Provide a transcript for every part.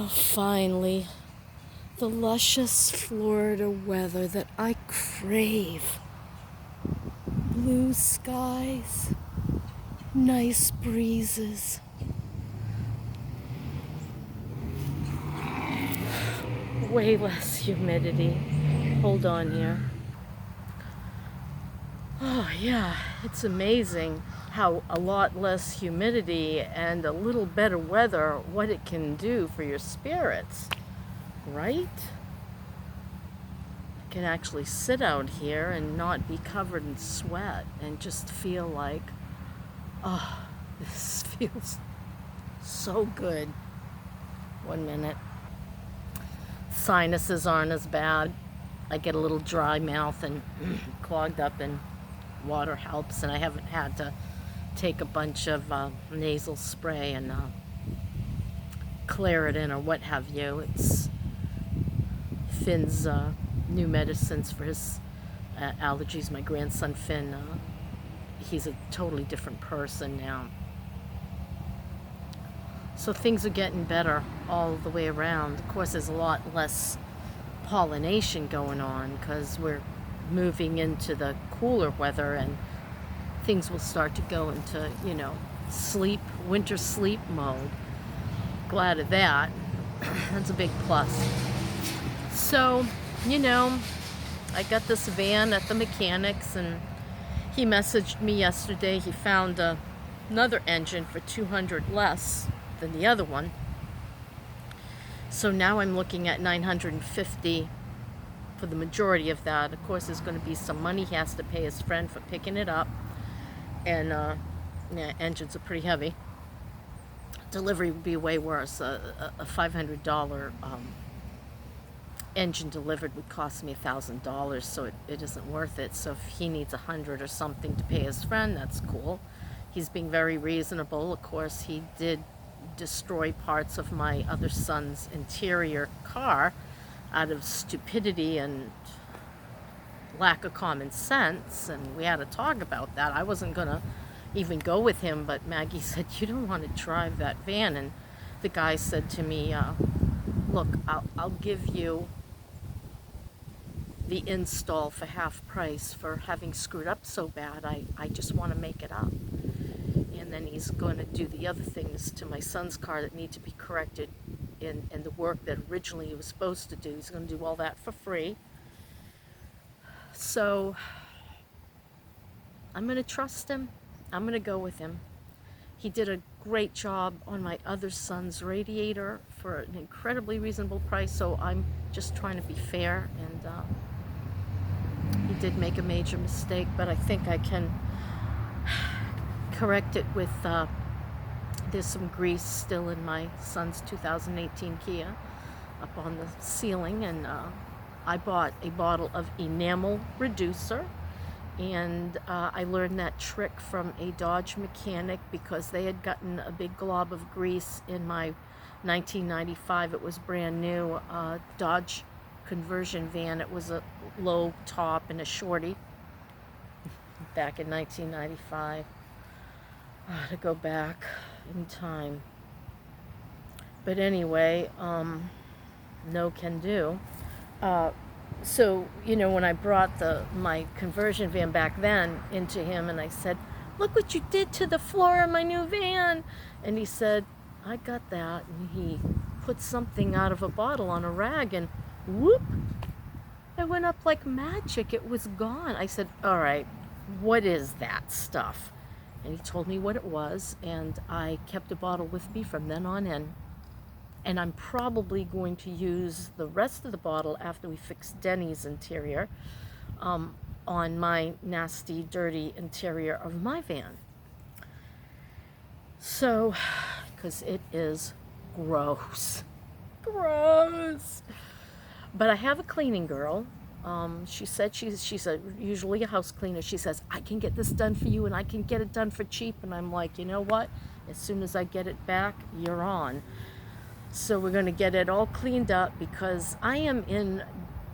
Oh, finally, the luscious Florida weather that I crave. Blue skies, nice breezes. Way less humidity. Hold on here. Oh, yeah, it's amazing how a lot less humidity and a little better weather, what it can do for your spirits, right? I can actually sit out here and not be covered in sweat and just feel like, oh, this feels so good. 1 minute. Sinuses aren't as bad. I get a little dry mouth and clogged up, and water helps, and I haven't had to take a bunch of nasal spray and Claritin or what have you. It's Finn's new medicines for his allergies. My grandson Finn, he's a totally different person now. So things are getting better all the way around. Of course, there's a lot less pollination going on because we're moving into the cooler weather, and things will start to go into, winter sleep mode. Glad of that. That's a big plus. So, I got this van at the mechanics, and he messaged me yesterday. He found another engine for $200 less than the other one. So now I'm looking at $950 for the majority of that. Of course, there's going to be some money he has to pay his friend for picking it up, and engines are pretty heavy. Delivery would be way worse. A $500 engine delivered would cost me $1,000, so it isn't worth it. So if he needs $100 or something to pay his friend, that's cool. He's being very reasonable. Of course, he did destroy parts of my other son's interior car out of stupidity and lack of common sense, and we had to talk about that. I wasn't gonna even go with him, but Maggie said, you don't want to drive that van. And the guy said to me, look, I'll give you the install for half price for having screwed up so bad. I just want to make it up. And then he's going to do the other things to my son's car that need to be corrected in the work that originally he was supposed to do. He's going to do all that for free. So I'm going to trust him. I'm going to go with him. He did a great job on my other son's radiator for an incredibly reasonable price, so I'm just trying to be fair. And he did make a major mistake, but I think I can correct it with, there's some grease still in my son's 2018 Kia up on the ceiling, and I bought a bottle of enamel reducer, and I learned that trick from a Dodge mechanic because they had gotten a big glob of grease in my 1995, it was brand new, Dodge conversion van. It was a low top and a shorty back in 1995. To go back in time. But anyway, no can do. So, when I brought my conversion van back then into him, and I said, look what you did to the floor of my new van. And he said, I got that. And he put something out of a bottle on a rag, and whoop, it went up like magic. It was gone. I said, all right, what is that stuff? And he told me what it was, and I kept a bottle with me from then on in. And I'm probably going to use the rest of the bottle after we fix Denny's interior on my nasty, dirty interior of my van. So, because it is gross. Gross. But I have a cleaning girl. She said she's usually a house cleaner. She says, I can get this done for you, and I can get it done for cheap. And I'm like, you know what? As soon as I get it back, you're on. So we're going to get it all cleaned up because I am in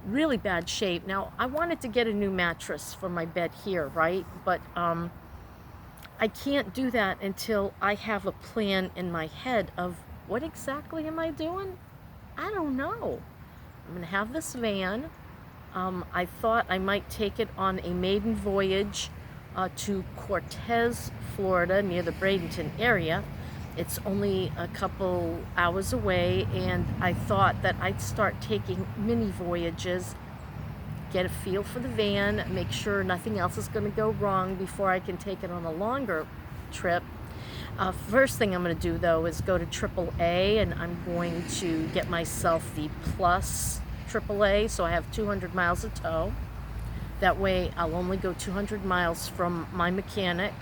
really bad shape. Now, I wanted to get a new mattress for my bed here, right? But I can't do that until I have a plan in my head of what exactly am I doing? I don't know. I'm going to have this van. I thought I might take it on a maiden voyage to Cortez, Florida, near the Bradenton area. It's only a couple hours away, and I thought that I'd start taking mini voyages, get a feel for the van, make sure nothing else is going to go wrong before I can take it on a longer trip. First thing I'm going to do, though, is go to AAA, and I'm going to get myself the Plus AAA, so I have 200 miles of tow. That way I'll only go 200 miles from my mechanic,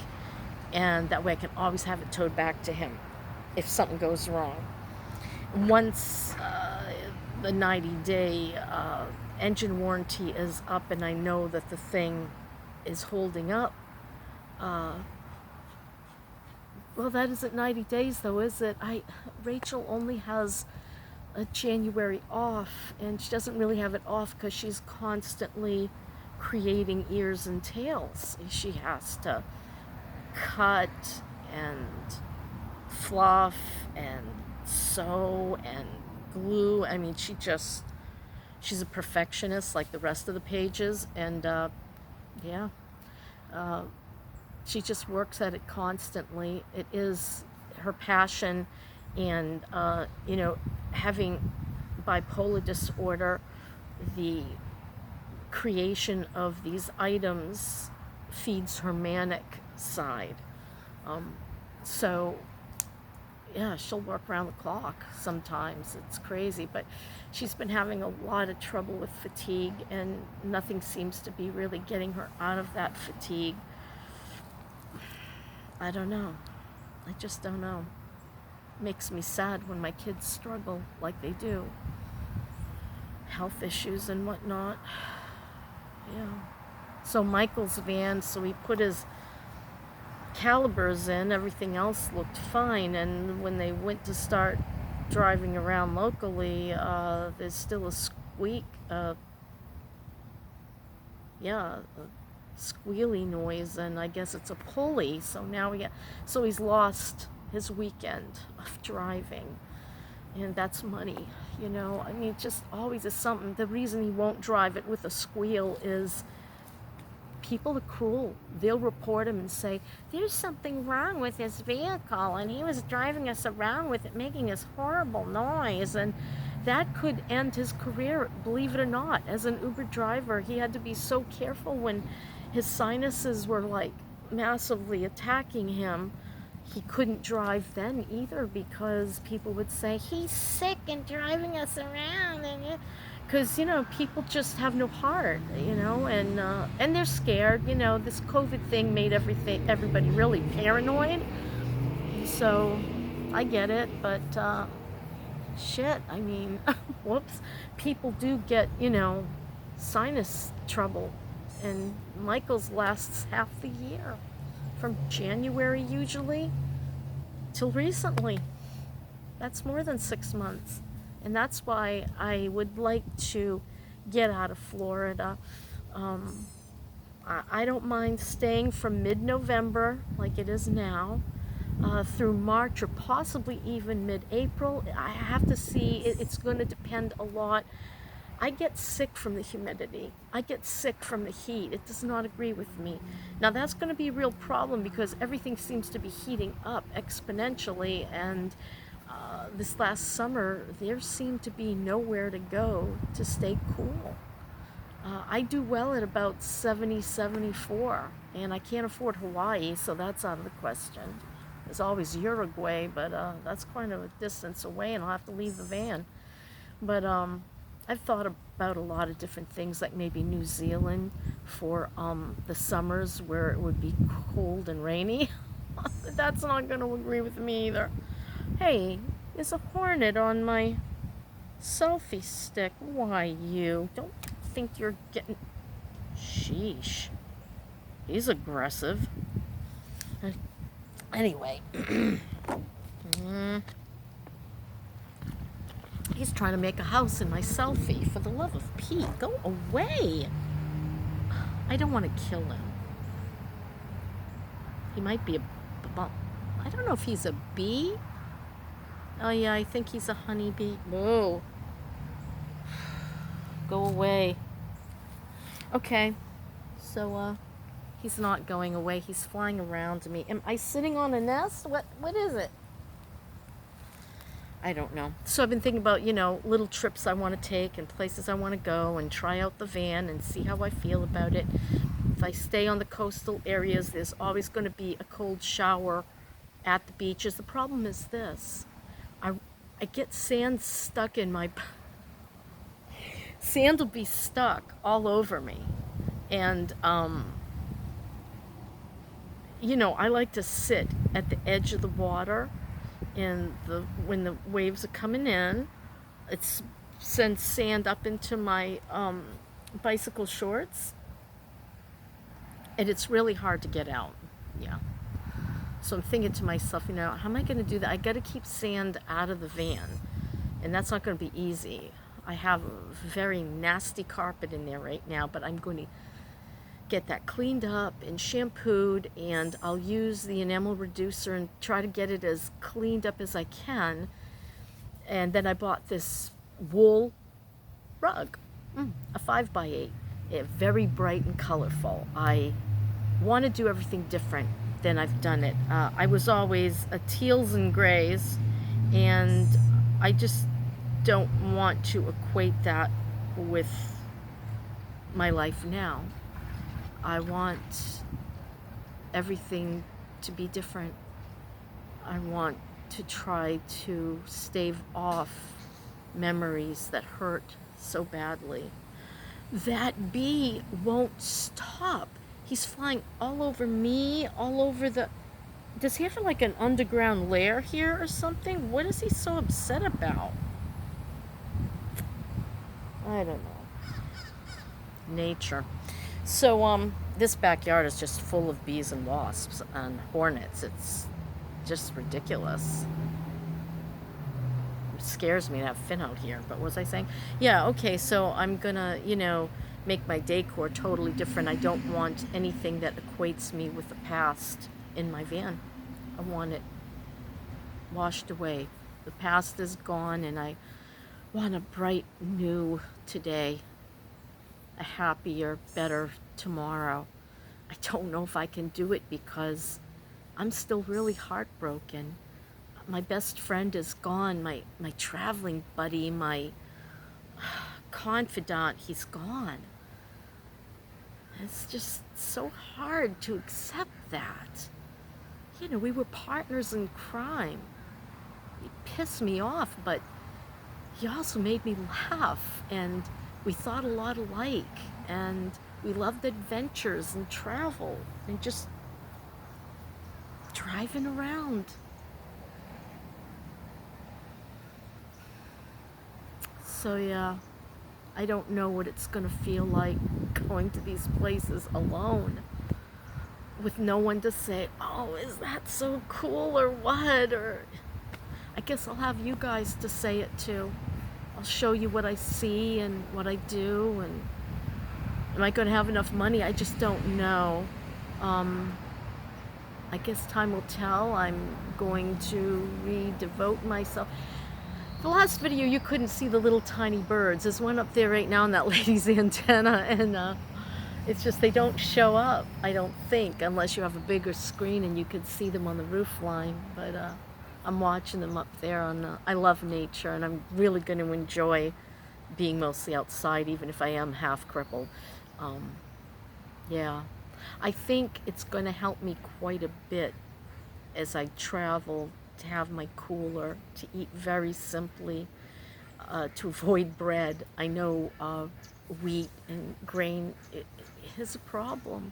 and that way I can always have it towed back to him if something goes wrong. Once the 90-day engine warranty is up and I know that the thing is holding up, well, that isn't 90 days though, is it? Rachel only has a January off, and she doesn't really have it off because she's constantly creating ears and tails. She has to cut and fluff and sew and glue. I mean, she's a perfectionist like the rest of the pages, and yeah. She just works at it constantly. It is her passion, and having bipolar disorder, the creation of these items feeds her manic side. So yeah, she'll work around the clock sometimes. It's crazy, but she's been having a lot of trouble with fatigue, and nothing seems to be really getting her out of that fatigue. I don't know. I just don't know. It makes me sad when my kids struggle like they do. Health issues and whatnot. Yeah. So Michael's van, so he put his calipers in, everything else looked fine, and when they went to start driving around locally, there's still a squeak, a squealy noise, and I guess it's a pulley. So now so he's lost his weekend of driving, and that's money, I mean, it just always is something. The reason he won't drive it with a squeal is people are cruel. They'll report him and say, there's something wrong with his vehicle, and he was driving us around with it, making this horrible noise, and that could end his career, believe it or not. As an Uber driver, he had to be so careful when his sinuses were like massively attacking him. He couldn't drive then either, because people would say, he's sick and driving us around, and because people just have no heart, and they're scared. This COVID thing made everybody really paranoid. So I get it, but shit, I mean, whoops, people do get sinus trouble, and Michael's lasts half the year, from January usually till recently. That's more than 6 months. And that's why I would like to get out of Florida. I don't mind staying from mid-November, like it is now, through March, or possibly even mid-April. I have to see. It's going to depend a lot. I get sick from the humidity. I get sick from the heat. It does not agree with me. Now that's going to be a real problem, because everything seems to be heating up exponentially, and this last summer, there seemed to be nowhere to go to stay cool. I do well at about 70, 74, and I can't afford Hawaii, so that's out of the question. There's always Uruguay, but that's quite a distance away, and I'll have to leave the van. But I've thought about a lot of different things, like maybe New Zealand for the summers where it would be cold and rainy. That's not going to agree with me either. Hey, there's a hornet on my selfie stick. Why, you? Don't think you're getting... Sheesh. He's aggressive. Anyway. He's trying to make a house in my selfie. For the love of Pete, go away. I don't want to kill him. He might be I don't know if he's a bee. Oh yeah, I think he's a honeybee. Whoa. Go away. Okay, so he's not going away. He's flying around me. Am I sitting on a nest? What is it? I don't know. So I've been thinking about, little trips I want to take and places I want to go and try out the van and see how I feel about it. If I stay on the coastal areas, there's always going to be a cold shower at the beaches. The problem is this. I get sand stuck in my sand will be stuck all over me. And I like to sit at the edge of the water, and when the waves are coming in, it sends sand up into my bicycle shorts, and it's really hard to get out. Yeah. So I'm thinking to myself, how am I going to do that? I got to keep sand out of the van, and that's not going to be easy. I have a very nasty carpet in there right now, but I'm going to get that cleaned up and shampooed, and I'll use the enamel reducer and try to get it as cleaned up as I can. And then I bought this wool rug, a 5x8, very bright and colorful. I want to do everything different than I've done it. I was always a teals and grays, and I just don't want to equate that with my life now. I want everything to be different. I want to try to stave off memories that hurt so badly. That bee won't stop. He's flying all over me, all over the... Does he have like an underground lair here or something? What is he so upset about? I don't know. Nature. So, this backyard is just full of bees and wasps and hornets. It's just ridiculous. It scares me to have Finn out here. But what was I saying? Yeah, okay, so I'm gonna, make my decor totally different. I don't want anything that equates me with the past in my van. I want it washed away. The past is gone, and I want a bright new today. A happier, better tomorrow. I don't know if I can do it because I'm still really heartbroken. My best friend is gone. My traveling buddy, my confidant, he's gone. It's just so hard to accept that. We were partners in crime. He pissed me off, but he also made me laugh, and we thought a lot alike, and we loved adventures and travel and just driving around. So yeah, I don't know what it's gonna feel like going to these places alone with no one to say, oh, is that so cool or what? Or I guess I'll have you guys to say it too. I'll show you what I see and what I do, and am I going to have enough money? I just don't know. I guess time will tell. I'm going to redevote myself. The last video, you couldn't see the little tiny birds. There's one up there right now on that lady's antenna, and it's just they don't show up, I don't think, unless you have a bigger screen and you could see them on the roof line. But I'm watching them up there I love nature, and I'm really going to enjoy being mostly outside, even if I am half crippled. Yeah, I think it's going to help me quite a bit as I travel, to have my cooler, to eat very simply, to avoid bread. I know wheat and grain is a problem.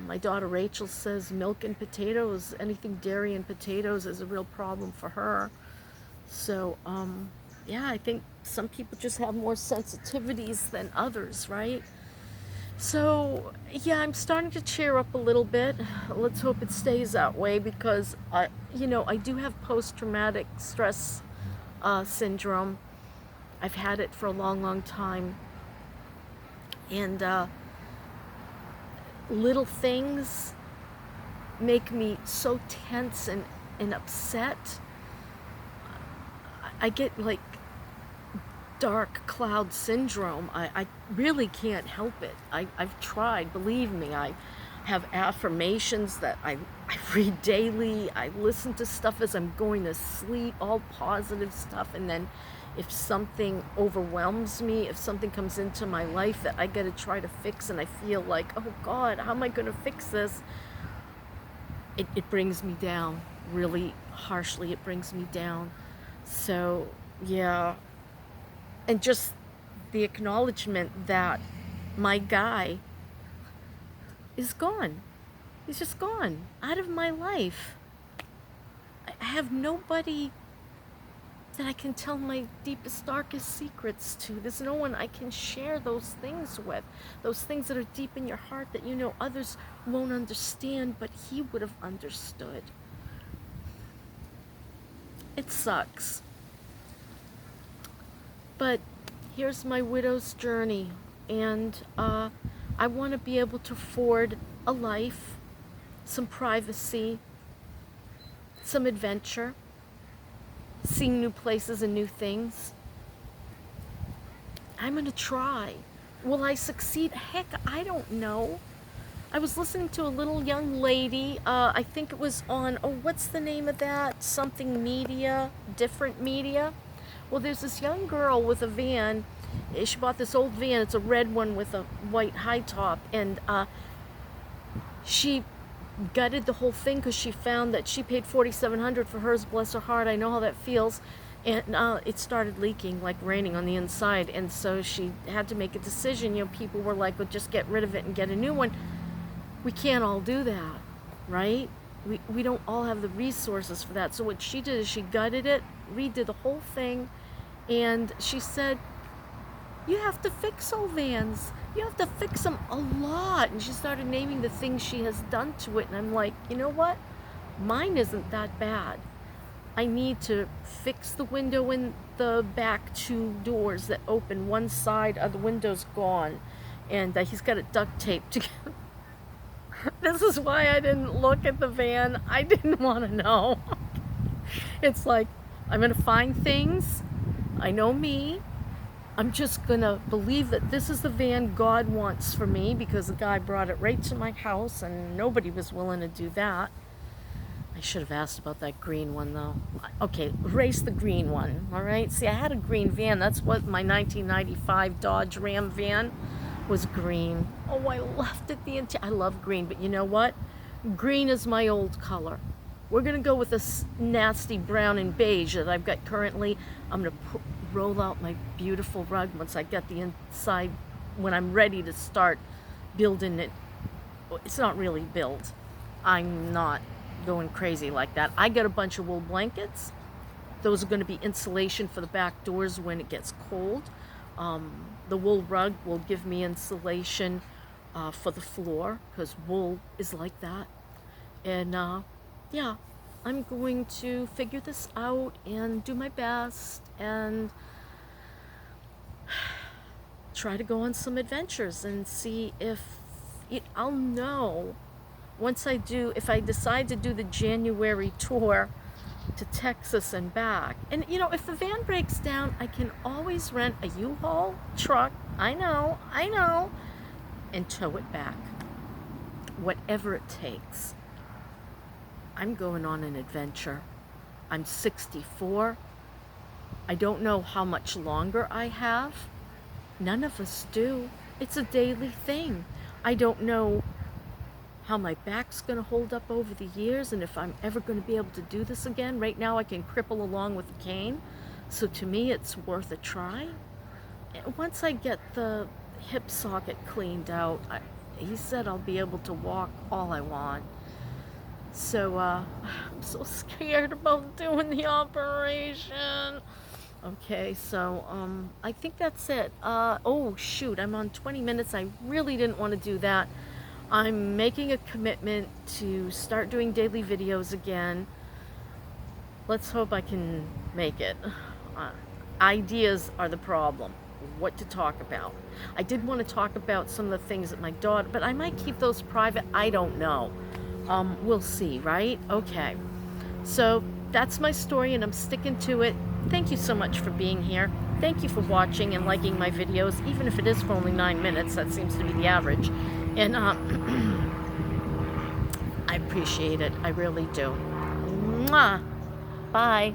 My daughter Rachel says milk and potatoes, anything dairy and potatoes is a real problem for her. So, yeah, I think some people just have more sensitivities than others, right? So, yeah, I'm starting to cheer up a little bit. Let's hope it stays that way, because I do have post-traumatic stress syndrome. I've had it for a long, long time. And little things make me so tense and upset. I get like dark cloud syndrome. I really can't help it. I've tried, believe me. I have affirmations that I read daily. I listen to stuff as I'm going to sleep, all positive stuff. And then if something overwhelms me, if something comes into my life that I got to try to fix, and I feel like, oh God, how am I going to fix this? It brings me down really harshly. It brings me down. So, yeah. And just the acknowledgement that my guy is gone. He's just gone out of my life. I have nobody that I can tell my deepest, darkest secrets to. There's no one I can share those things with. Those things that are deep in your heart that you know others won't understand, but he would have understood. It sucks. But here's my widow's journey, and I want to be able to afford a life, some privacy, some adventure, seeing new places and new things. I'm going to try. Will I succeed? Heck, I don't know. I was listening to a little young lady, I think it was on, what's the name of that? Something media, different media. Well, there's this young girl with a van. She bought this old van. It's a red one with a white high top. And she gutted the whole thing because she found that she paid $4,700 for hers. Bless her heart. I know how that feels. And it started leaking, like raining on the inside. And so she had to make a decision. You know, people were like, well, just get rid of it and get a new one. We can't all do that, right? We don't all have the resources for that. So what she did is she gutted it, redid the whole thing, and she said, you have to fix old vans. You have to fix them a lot. And she started naming the things she has done to it. And I'm like, you know what? Mine isn't that bad. I need to fix the window in the back two doors that open. One side of the window's gone. And he's got it duct taped together. This is why I didn't look at the van. I didn't want to know. It's like, I'm going to find things. I know me. I'm just going to believe that this is the van God wants for me, because the guy brought it right to my house and nobody was willing to do that. I should have asked about that green one, though. Okay, erase the green one, all right? See, I had a green van. That's what my 1995 Dodge Ram van was, green. Oh, I loved it. I love green, but you know what? Green is my old color. We're going to go with this nasty brown and beige that I've got currently. I'm going to roll out my beautiful rug once I get the inside, when I'm ready to start building it. It's not really built. I'm not going crazy like that. I got a bunch of wool blankets. Those are going to be insulation for the back doors when it gets cold. The wool rug will give me insulation for the floor, because wool is like that. And yeah, I'm going to figure this out and do my best and try to go on some adventures and see if I'll know once I do, if I decide to do the January tour to Texas and back. And you know, if the van breaks down, I can always rent a U-Haul truck, I know, and tow it back. Whatever it takes. I'm going on an adventure. I'm 64. I don't know how much longer I have. None of us do. It's a daily thing. I don't know how my back's going to hold up over the years, and if I'm ever going to be able to do this again. Right now I can cripple along with a cane, so to me it's worth a try. And once I get the hip socket cleaned out, he said I'll be able to walk all I want. So I'm so scared about doing the operation. Okay, so I think that's it. Oh shoot, I'm on 20 minutes. I really didn't want to do that. I'm making a commitment to start doing daily videos again. Let's hope I can make it. Ideas are the problem. What to talk about. I did want to talk about some of the things that my daughter, but I might keep those private. I don't know. We'll see, right? Okay. So that's my story, and I'm sticking to it. Thank you so much for being here. Thank you for watching and liking my videos, even if it is for only 9 minutes. That seems to be the average. And I appreciate it. I really do. Mwah. Bye.